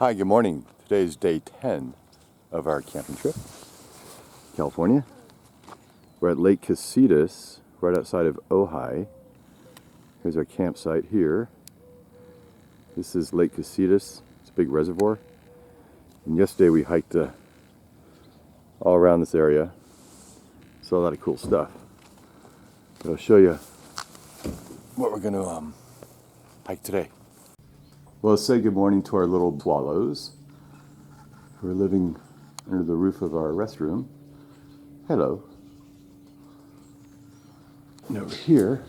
Hi, good morning. Today is day 10 of our camping trip, California. We're at Lake Casitas, right outside of Ojai. Here's our campsite here. This is Lake Casitas. It's a big reservoir. And yesterday we hiked all around this area. Saw a lot of cool stuff. But I'll show you what we're going to hike today. Well, let's say good morning to our little swallows who are living under the roof of our restroom. Hello. And over here,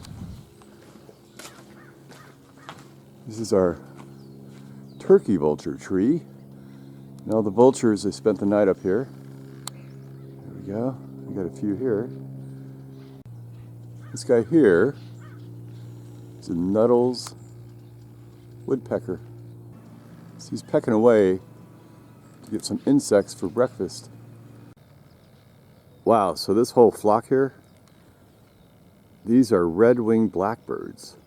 this is our turkey vulture tree. And all the vultures, they spent the night up here. There we go. We got a few here. This guy here is a Nuttall's woodpecker. So he's pecking away to get some insects for breakfast. Wow, so this whole flock here, these are red-winged blackbirds.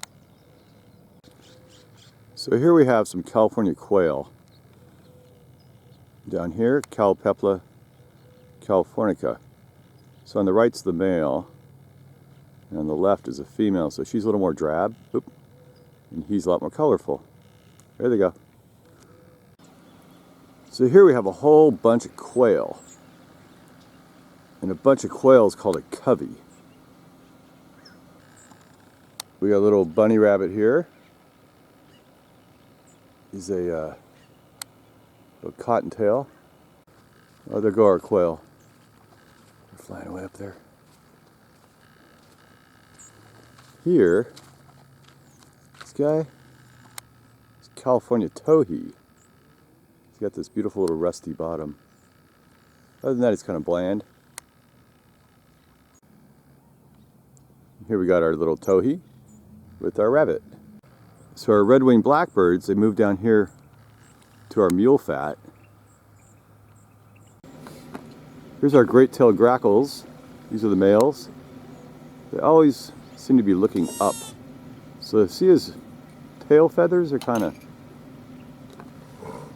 So here we have some California quail. Down here, Callipepla, californica. So on the right's the male, and on the left is a female. So she's a little more drab. Oop. And he's a lot more colorful. There they go. So here we have a whole bunch of quail. And a bunch of quail is called a covey. We got a little bunny rabbit here. He's a little cottontail. Oh, there go our quail. They're flying away up there. Here, this guy is California towhee. He's got this beautiful little rusty bottom. Other than that, it's kind of bland. Here we got our little towhee with our rabbit. So our red-winged blackbirds, they move down here to our mule fat. Here's our great-tailed grackles. These are the males. They always seem to be looking up. So see his tail feathers are kind of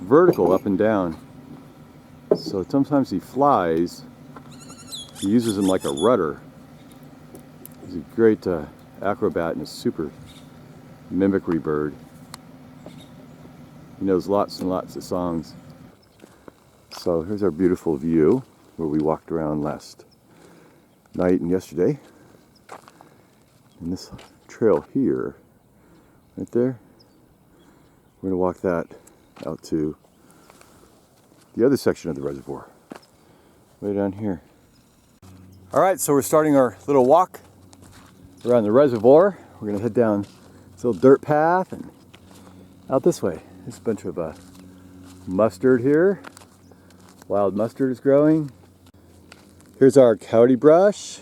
vertical up and down. So sometimes he flies, he uses them like a rudder. He's a great acrobat and a super mimicry bird. He knows lots and lots of songs. So here's our beautiful view where we walked around last night and yesterday. And this trail here, right there, we're going to walk that out to the other section of the reservoir, way down here. All right, so we're starting our little walk around the reservoir. We're going to head down this little dirt path and out this way. There's a bunch of mustard here. Wild mustard is growing. Here's our coyote brush.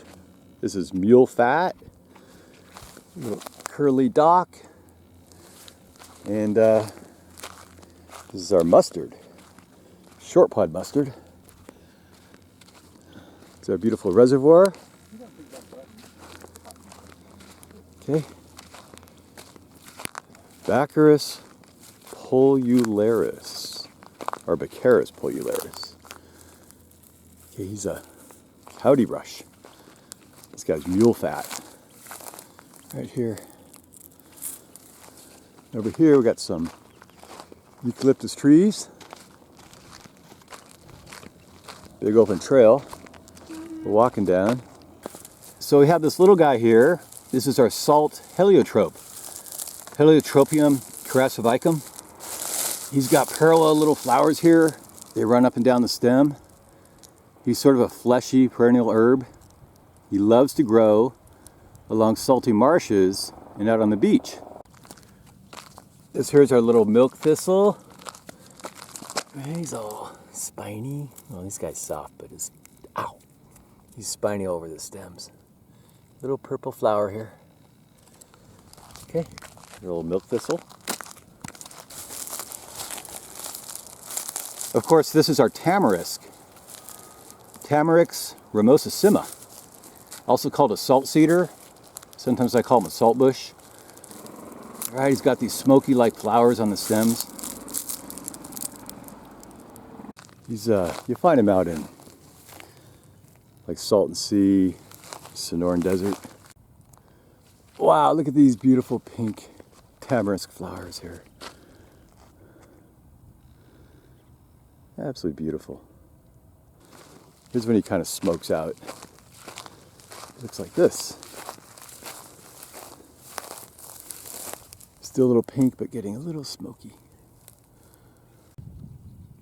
This is mule fat. Little curly dock. And this is our mustard. Short pod mustard. It's our beautiful reservoir. Okay. Baccharis pilularis, or Baccharis pilularis. Okay, he's a coyote brush. This guy's mule fat. Right here. Over here we got some eucalyptus trees. Big open trail. We're walking down. So we have this little guy here. This is our salt heliotrope. Heliotropium curassavicum. He's got parallel little flowers here. They run up and down the stem. He's sort of a fleshy perennial herb. He loves to grow along salty marshes and out on the beach. This here's our little milk thistle. He's all spiny. Well, this guy's soft, but he's spiny over the stems. Little purple flower here. Okay, little milk thistle. Of course, this is our tamarisk. Tamarisk ramosissima, also called a salt cedar. Sometimes I call him a salt bush. All right, he's got these smoky-like flowers on the stems. You find them out in like Salton Sea, Sonoran Desert. Wow, look at these beautiful pink tamarisk flowers here. Absolutely beautiful. Here's when he kind of smokes out. It looks like this. Still a little pink, but getting a little smoky.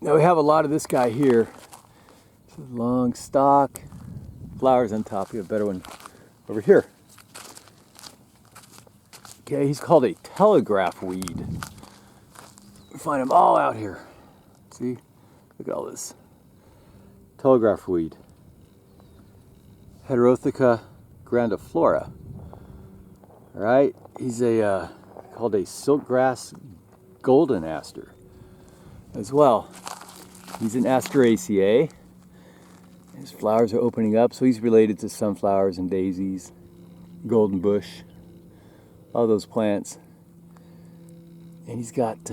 Now we have a lot of this guy here. It's a long stalk, flowers on top. We have a better one over here. Okay, he's called a telegraph weed. We find them all out here. See? Look at all this. Telegraph weed. Heterotheca grandiflora. Alright, he's called a silkgrass golden aster as well. He's an Asteraceae. His flowers are opening up, so he's related to sunflowers and daisies, golden bush, all those plants. And he's got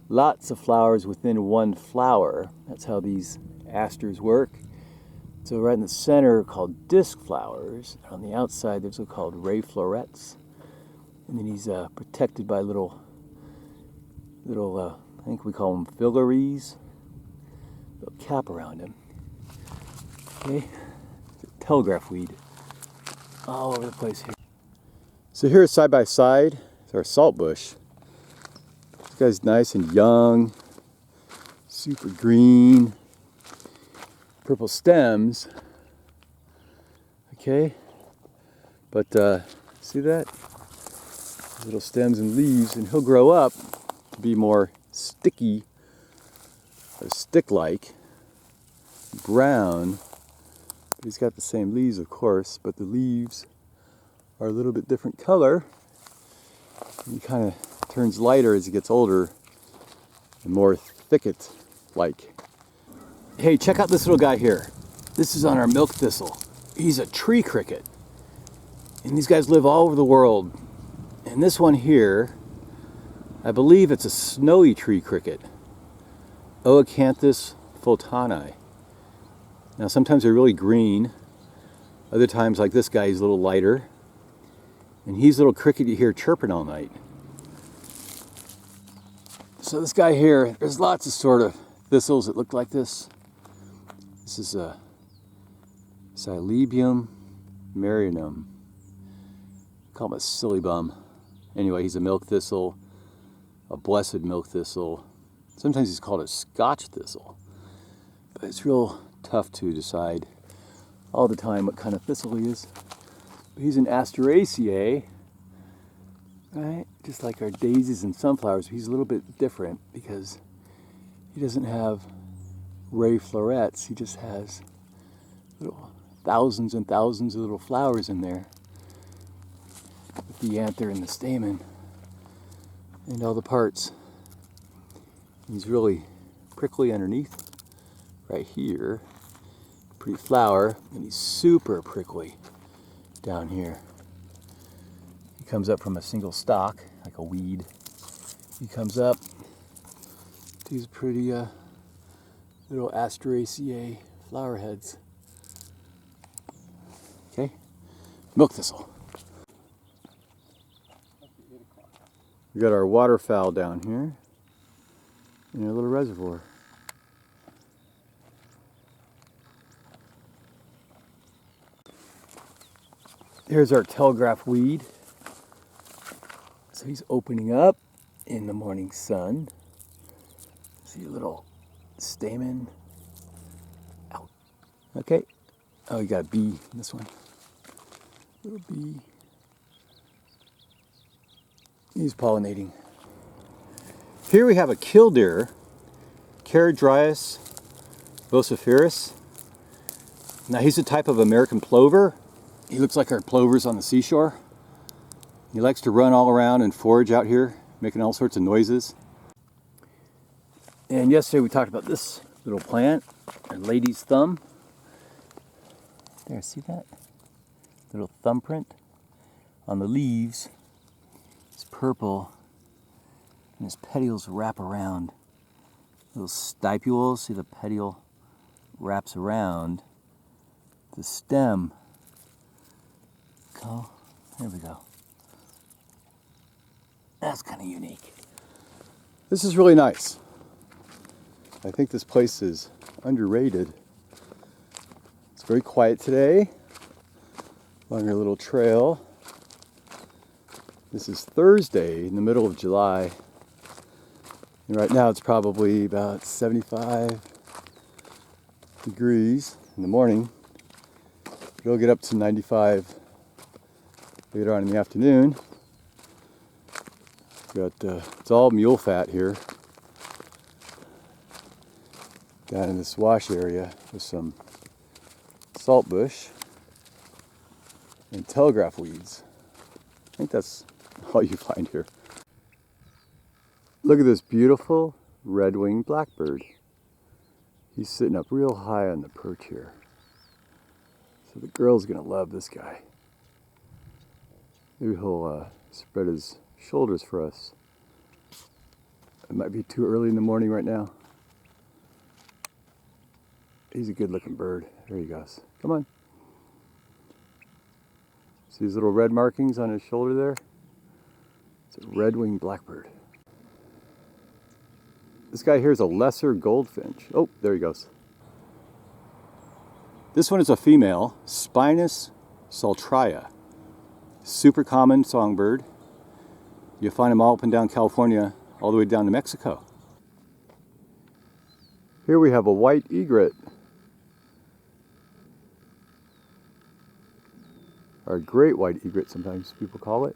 lots of flowers within one flower. That's how these asters work. So right in the center are called disc flowers. On the outside there's what's called ray florets. And then he's protected by little I think we call them filaries. Little cap around him. Okay, telegraph weed all over the place here. So here side by side is our salt bush. This guy's nice and young, super green, purple stems. Okay, but see that? Little stems and leaves, and he'll grow up to be more sticky or stick-like, brown. But he's got the same leaves, of course, but the leaves are a little bit different color. He kind of turns lighter as he gets older and more thicket-like. Hey, check out this little guy here. This is on our milk thistle. He's a tree cricket. And these guys live all over the world. And this one here, I believe it's a snowy tree cricket. Oecanthus fultoni. Now sometimes they're really green. Other times, like this guy, he's a little lighter. And he's a little cricket you hear chirping all night. So this guy here, there's lots of sort of thistles that look like this. This is a Silybum marianum. Call him a Silybum. Anyway, he's a milk thistle, a blessed milk thistle. Sometimes he's called a Scotch thistle. But it's real tough to decide all the time what kind of thistle he is. But he's an Asteraceae, right? Just like our daisies and sunflowers. He's a little bit different because he doesn't have ray florets. He just has little thousands and thousands of little flowers in there, with the anther and the stamen and all the parts. He's really prickly underneath, right here. Pretty flower, and he's super prickly down here. He comes up from a single stalk, like a weed. He comes up to these pretty little Asteraceae flower heads. Okay, milk thistle. We got our waterfowl down here in a little reservoir. Here's our telegraph weed. So he's opening up in the morning sun. See a little stamen out. Okay. Oh, we got a bee in this one. Little bee. He's pollinating. Here we have a Killdeer Charadrius vociferus. Now he's a type of American plover. He looks like our plovers on the seashore. He likes to run all around and forage out here, making all sorts of noises. And yesterday we talked about this little plant, a lady's thumb. There, see that? Little thumbprint on the leaves. It's purple, and his petioles wrap around little stipules. See the petiole wraps around the stem. Go. There we go. That's kind of unique. This is really nice. I think this place is underrated. It's very quiet today along our little trail. This is Thursday in the middle of July. And right now it's probably about 75 degrees in the morning. It'll get up to 95 later on in the afternoon. It's all mule fat here. Down in this wash area with some saltbush and telegraph weeds. I think that's all you find here. Look at this beautiful red-winged blackbird. He's sitting up real high on the perch here. So the girl's gonna love this guy. Maybe he'll spread his shoulders for us. It might be too early in the morning right now. He's a good looking bird. There he goes. Come on. See these little red markings on his shoulder there? It's a red-winged blackbird. This guy here is a lesser goldfinch. Oh, there he goes. This one is a female, Spinus saltria. Super common songbird. You'll find them all up and down California, all the way down to Mexico. Here we have a white egret. Or a great white egret, sometimes people call it.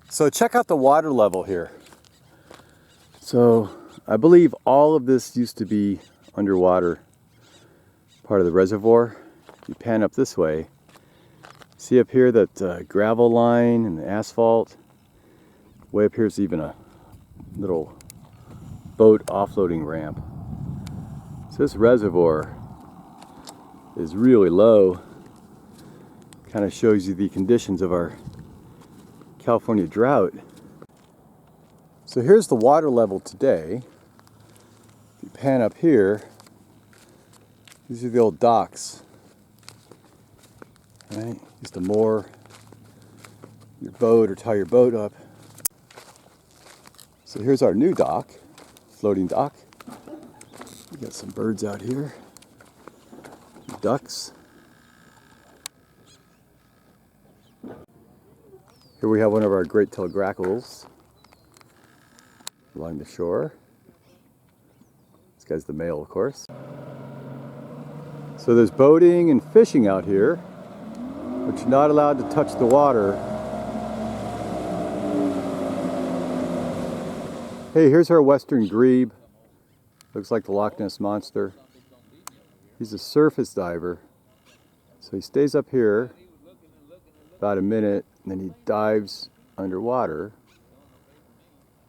So check out the water level here. So I believe all of this used to be underwater, part of the reservoir. You pan up this way, see up here that gravel line and the asphalt. Way up here is even a little boat offloading ramp. So this reservoir is really low. Kind of shows you the conditions of our California drought. So here's the water level today. If you pan up here, these are the old docks. Right? Used to moor your boat or tie your boat up. So here's our new dock, floating dock. We got some birds out here, ducks. Here we have one of our great-tailed grackles along the shore. This guy's the male, of course. So there's boating and fishing out here, but you're not allowed to touch the water. Hey, here's our western grebe. Looks like the Loch Ness Monster. He's a surface diver, so he stays up here about a minute, and then he dives underwater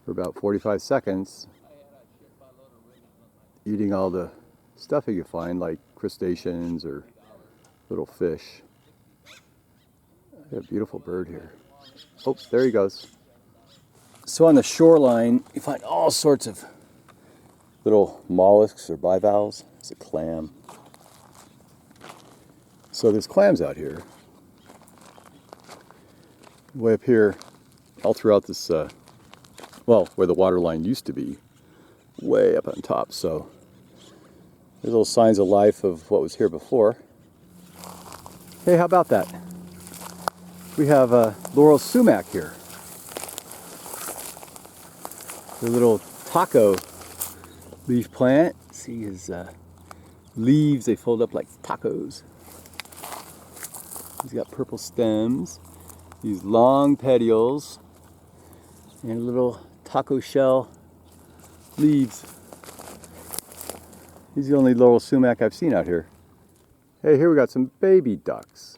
for about 45 seconds, eating all the stuff that you find, like crustaceans or little fish. I have a beautiful bird here. Oh, there he goes. So on the shoreline, you find all sorts of little mollusks or bivalves. It's a clam. So there's clams out here. Way up here, all throughout this, well, where the water line used to be, way up on top. So there's little signs of life of what was here before. Hey, how about that? We have a laurel sumac here. The little taco leaf plant. See his leaves, they fold up like tacos. He's got purple stems, these long petioles, and little taco shell leaves. He's the only laurel sumac I've seen out here. Hey, here we got some baby ducks.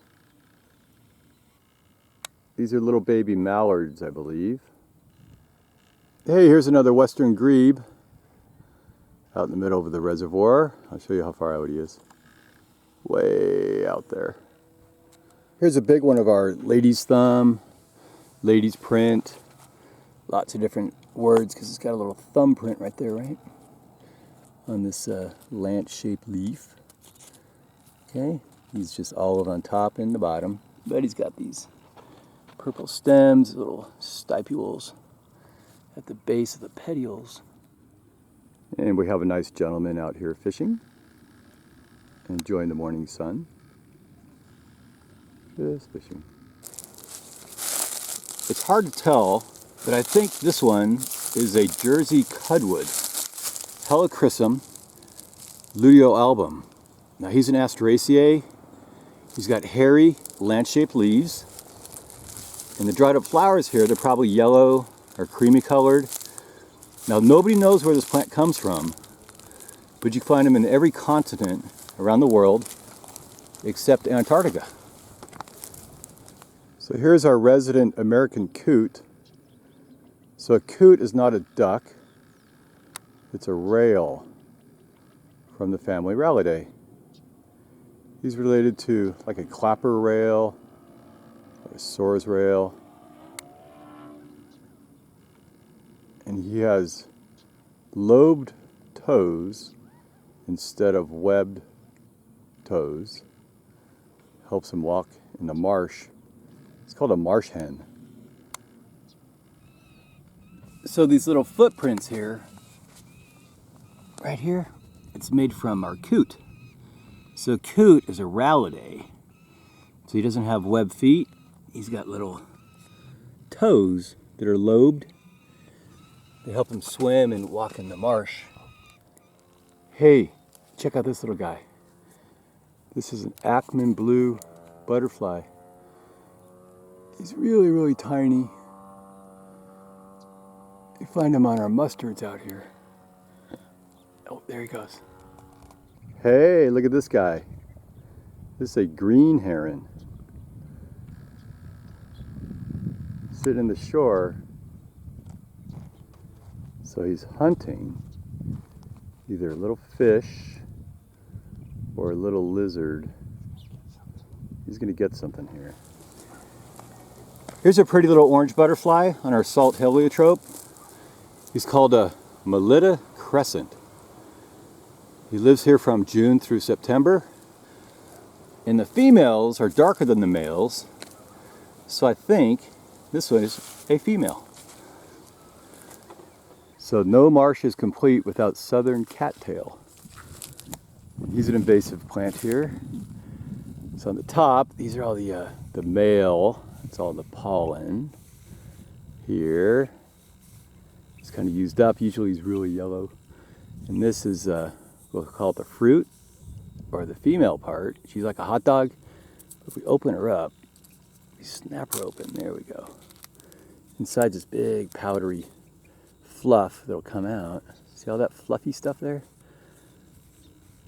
These are little baby mallards, I believe. Hey, here's another western grebe out in the middle of the reservoir. I'll show you how far out he is. Way out there. Here's a big one of our lady's thumb, lady's print, lots of different words because it's got a little thumbprint right there, right? On this lance-shaped leaf. Okay, he's just olive on top and the bottom, but he's got these purple stems, little stipules at the base of the petioles. And we have a nice gentleman out here fishing, enjoying the morning sun. Just fishing. It's hard to tell, but I think this one is a Jersey cudwood, Helichrysum luteolabum. Now he's an Asteraceae. He's got hairy, lance-shaped leaves. And the dried up flowers here, they're probably yellow or creamy colored. Now nobody knows where this plant comes from, but you can find them in every continent around the world except Antarctica. So here's our resident American coot. So a coot is not a duck, it's a rail from the family Rallidae. He's related to like a clapper rail or a sore's rail. And he has lobed toes instead of webbed toes. Helps him walk in the marsh. It's called a marsh hen. So these little footprints here, right here, it's made from our coot. So coot is a Rallidae. So he doesn't have webbed feet. He's got little toes that are lobed. They help him swim and walk in the marsh. Hey, check out this little guy. This is an Ackman blue butterfly. He's really, really tiny. You find him on our mustards out here. Oh, there he goes. Hey, look at this guy. This is a green heron. Sitting in the shore. So he's hunting either a little fish or a little lizard. He's gonna get something here. Here's a pretty little orange butterfly on our salt heliotrope. He's called a Melita crescent. He lives here from June through September. And the females are darker than the males. So I think this one is a female. So no marsh is complete without southern cattail. He's an invasive plant here. So on the top, these are all the male. It's all the pollen. Here, it's kind of used up. Usually he's really yellow. And this is, we'll call it the fruit, or the female part. She's like a hot dog. If we open her up, we snap her open. There we go. Inside this big powdery fluff that'll come out. See all that fluffy stuff there?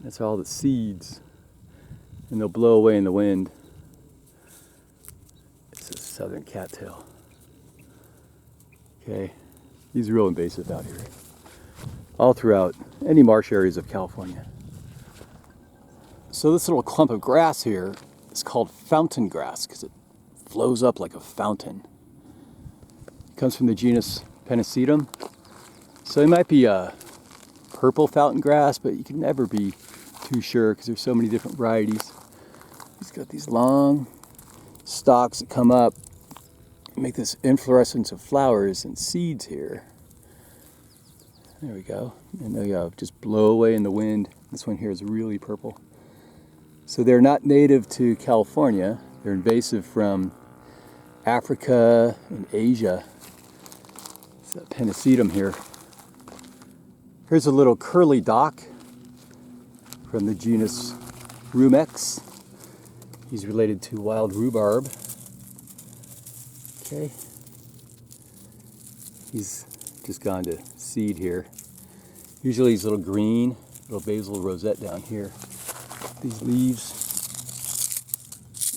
That's all the seeds. And they'll blow away in the wind. It's a southern cattail. Okay, he's real invasive out here. All throughout any marsh areas of California. So this little clump of grass here is called fountain grass because it flows up like a fountain. It comes from the genus Pennisetum. So it might be a purple fountain grass, but you can never be too sure because there's so many different varieties. He's got these long stalks that come up and make this inflorescence of flowers and seeds here. There we go. And they just blow away in the wind. This one here is really purple. So they're not native to California. They're invasive from Africa and Asia. It's that Pennisetum here. Here's a little curly dock from the genus Rumex. He's related to wild rhubarb. Okay. He's just gone to seed here. Usually he's a little green, little basal rosette down here. These leaves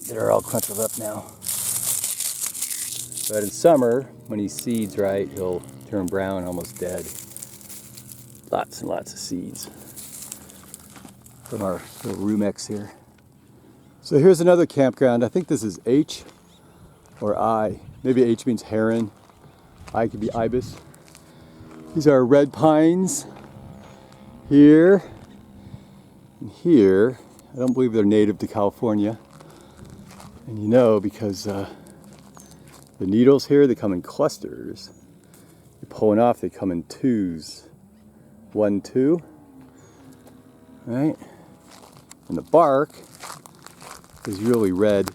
that are all crunkled up now. But in summer, when he seeds right, he'll turn brown, almost dead. Lots and lots of seeds from our little Rumex here. So here's another campground. I think this is H or I. Maybe H means heron. I could be ibis. These are red pines here and here. I don't believe they're native to California. And you know, because the needles here, they come in clusters. You're pulling off, they come in twos. 1, 2. Right? And the bark is really red.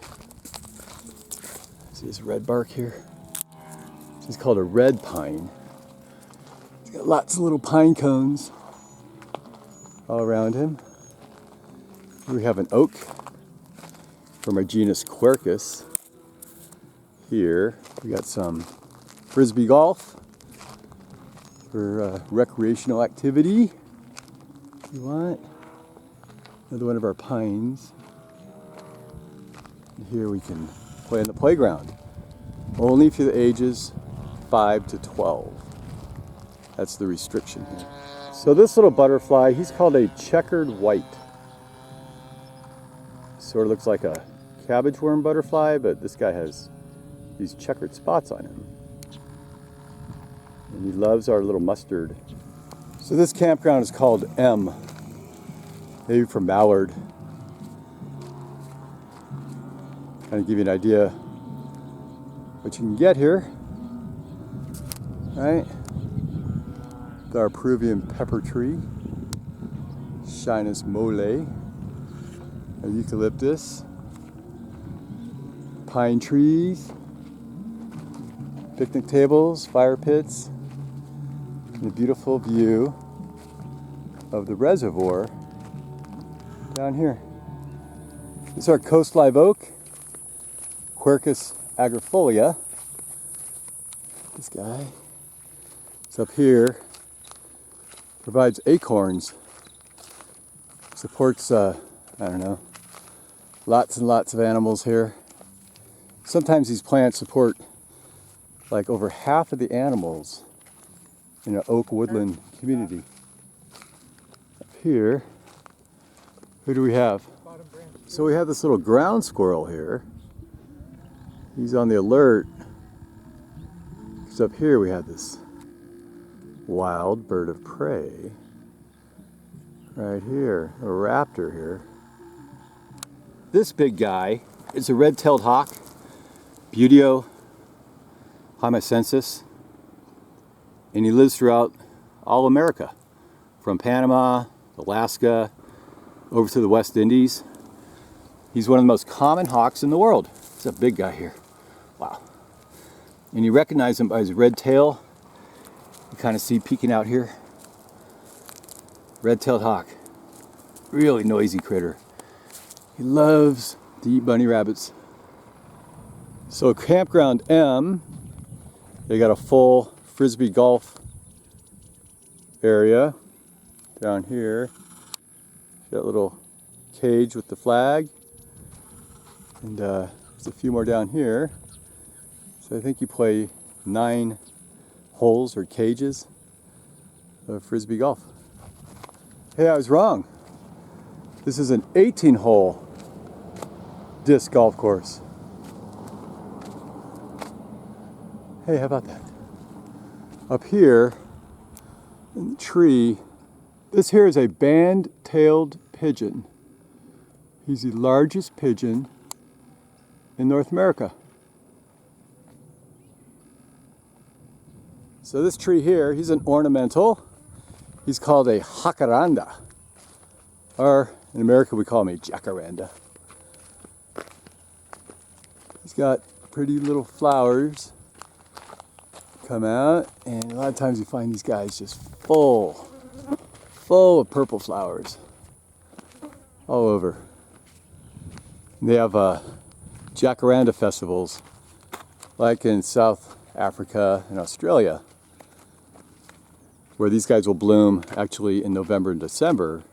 See this red bark here? It's called a red pine. It's got lots of little pine cones all around him. Here we have an oak from our genus Quercus. Here we got some frisbee golf for recreational activity. If you want. Another one of our pines. And here we can play in the playground. Only for the ages 5 to 12. That's the restriction here. So this little butterfly, he's called a checkered white. Sort of looks like a cabbage worm butterfly, but this guy has these checkered spots on him. And he loves our little mustard. So this campground is called M, maybe from Mallard. Kind of give you an idea what you can get here, right? Got our Peruvian pepper tree, Shinus mole, a eucalyptus, pine trees, picnic tables, fire pits, and a beautiful view of the reservoir down here. This is our coast live oak, Quercus agrifolia. This guy is up here, provides acorns, supports, I don't know, lots and lots of animals here. Sometimes these plants support like over half of the animals in an oak woodland community. Up here, who do we have? So we have this little ground squirrel here. He's on the alert. Because up here we have this wild bird of prey. Right here, a raptor here. This big guy is a red-tailed hawk, Buteo hymacensis, and he lives throughout all America, from Panama, Alaska, over to the West Indies. He's one of the most common hawks in the world. It's a big guy here. Wow. And you recognize him by his red tail. You kind of see peeking out here. Red-tailed hawk. Really noisy critter. He loves to eat bunny rabbits. So Campground M, they got a full frisbee golf area down here. Got a little cage with the flag. And there's a few more down here. So I think you play 9 holes or cages of frisbee golf. Hey, I was wrong. This is an 18-hole disc golf course. Hey, how about that? Up here in the tree, this here is a band-tailed pigeon. He's the largest pigeon in North America. So this tree here, he's an ornamental. He's called a jacaranda. Or in America we call him a jacaranda. He's got pretty little flowers come out, and a lot of times you find these guys just full of purple flowers all over. And they have jacaranda festivals like in South Africa and Australia, where these guys will bloom actually in November and December.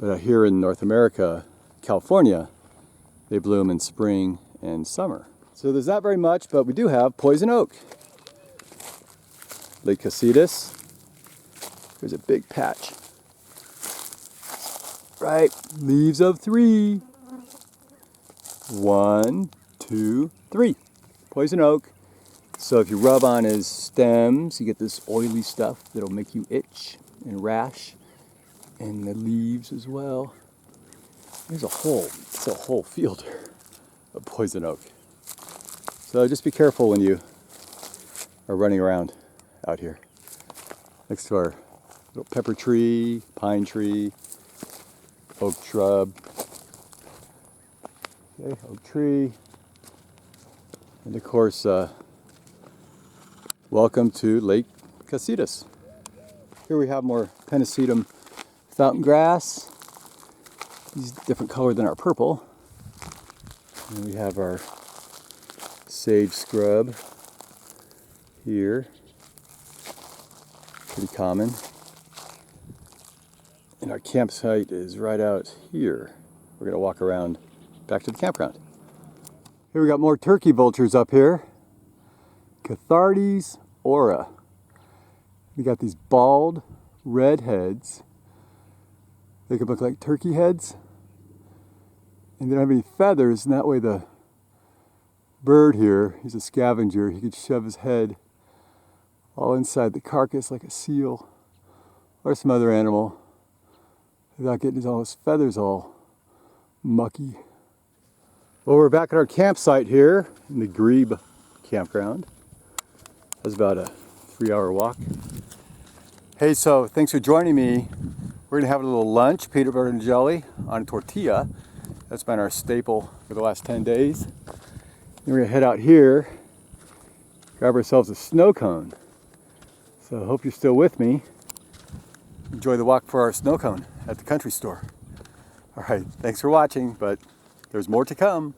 But here in North America, California, they bloom in spring and summer. So there's not very much, but we do have poison oak. Lake Casitas. There's a big patch. Right, leaves of 3. 1, 2, 3. Poison oak. So if you rub on his stems, you get this oily stuff that'll make you itch and rash, and the leaves as well. It's a whole field of poison oak. So just be careful when you are running around out here. Next to our little pepper tree, pine tree, oak shrub. Okay, oak tree. And of course, welcome to Lake Casitas. Here we have more Pennisetum fountain grass. These different color than our purple. And we have our sage scrub here. Pretty common. And our campsite is right out here. We're going to walk around back to the campground. Here we got more turkey vultures up here. Cathartes aura. We got these bald red heads. They could look like turkey heads. And they don't have any feathers, and that way the bird here, he's a scavenger, he could shove his head all inside the carcass like a seal or some other animal without getting all his feathers all mucky. Well, we're back at our campsite here in the Grebe campground. That was about a 3-hour walk. Hey, so thanks for joining me. We're gonna have a little lunch, peanut butter and jelly on a tortilla. That's been our staple for the last 10 days. Then we're gonna head out here, grab ourselves a snow cone. So I hope you're still with me. Enjoy the walk for our snow cone at the country store. All right, thanks for watching, but there's more to come.